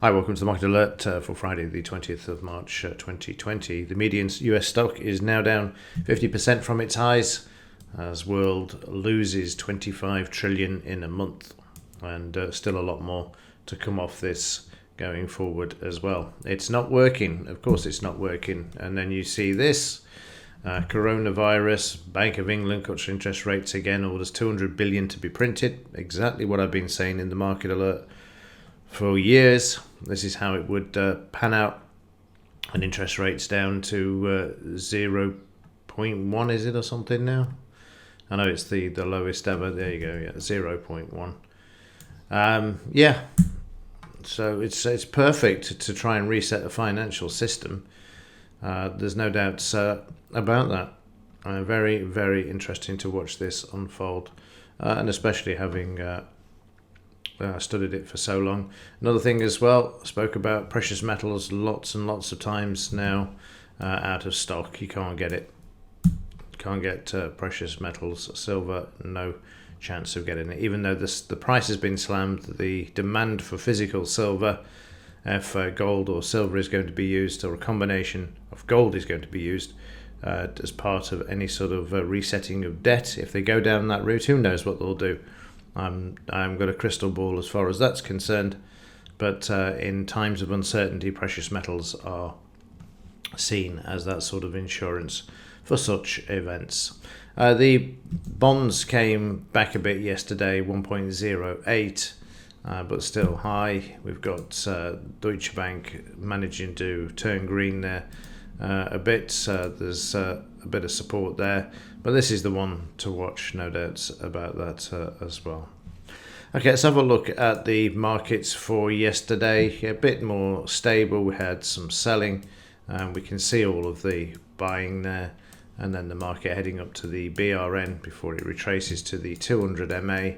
Hi, welcome to the Market Alert for Friday, the 20th of March 2020. The median US stock is now down 50% from its highs as world loses 25 trillion in a month, and still a lot more to come off this going forward as well. It's not working. Of course it's not working. And then you see this coronavirus. Bank of England cuts interest rates again, orders 200 billion to be printed. Exactly what I've been saying in the Market Alert for years. This is how it would pan out, and interest rates down to 0.1, is it, or something now? I know it's the lowest ever. There you go, yeah, 0.1. So it's perfect to try and reset the financial system. There's no doubts about that. Very, very interesting to watch this unfold, and especially having studied it for so long. Another thing as well, spoke about precious metals lots and lots of times now, out of stock. You can't get it. Can't get precious metals. Silver, no chance of getting it. Even though the price has been slammed, the demand for physical silver, if gold or silver is going to be used, or a combination of gold is going to be used as part of any sort of resetting of debt, if they go down that route, who knows what they'll do. I've got a crystal ball as far as that's concerned, but in times of uncertainty, precious metals are seen as that sort of insurance for such events. The bonds came back a bit yesterday, 1.08, but still high. We've got Deutsche Bank managing to turn green there a bit. There's a bit of support there, but this is the one to watch, no doubts about that as well. Okay, let's have a look at the markets for yesterday. A bit more stable. We had some selling, and we can see all of the buying there, and then the market heading up to the BRN before it retraces to the 200 MA,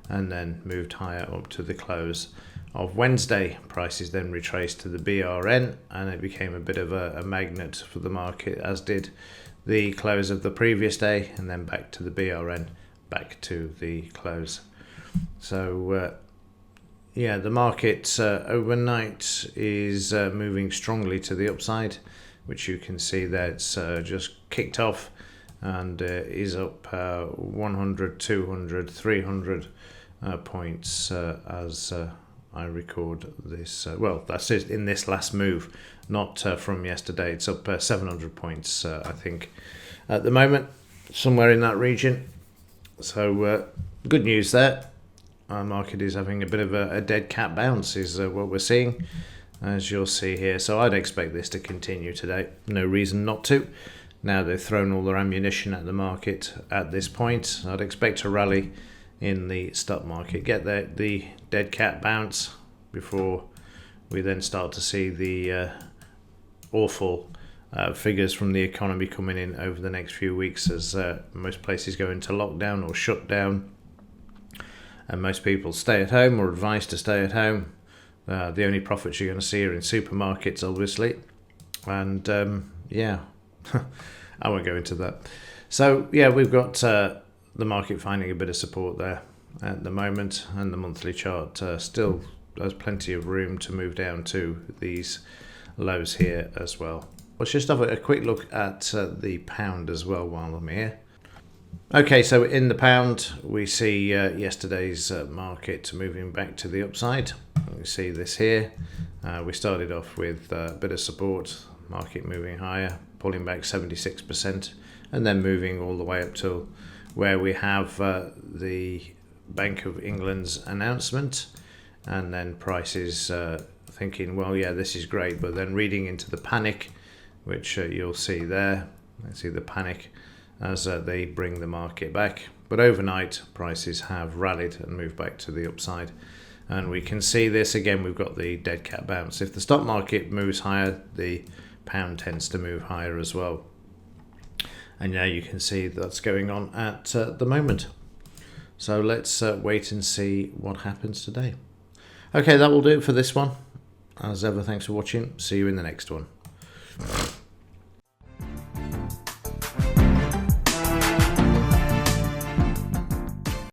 and then moved higher up to the close of Wednesday. Prices then retraced to the BRN, and it became a bit of a magnet for the market, as did the close of the previous day, and then back to the BRN, back to the close. So the market overnight is moving strongly to the upside, which you can see there. It's just kicked off and is up 100, 200, 300 points as I record this. That's it in this last move, not from yesterday. It's up 700 points, I think, at the moment, somewhere in that region. So good news there. Our market is having a bit of a dead cat bounce, is what we're seeing, as you'll see here. So I'd expect this to continue today. No reason not to. Now they've thrown all their ammunition at the market at this point. I'd expect a rally in the stock market, get the dead cat bounce before we then start to see the awful figures from the economy coming in over the next few weeks, as most places go into lockdown or shut down, and most people stay at home or advised to stay at home. The only profits you're going to see are in supermarkets, obviously, and I won't go into that. So we've got the market finding a bit of support there at the moment, and the monthly chart still has plenty of room to move down to these lows here as well. Let's just have a quick look at the pound as well while I'm here. Okay, so in the pound we see yesterday's market moving back to the upside. We see this here. We started off with a bit of support, market moving higher, pulling back 76%, and then moving all the way up to where we have the Bank of England's announcement, and then prices thinking, this is great, but then reading into the panic, which you'll see there. You see the panic as they bring the market back. But overnight, prices have rallied and moved back to the upside. And we can see this again, we've got the dead cat bounce. If the stock market moves higher, the pound tends to move higher as well. And now you can see that's going on at the moment. So let's wait and see what happens today. Okay, that will do it for this one. As ever, thanks for watching. See you in the next one.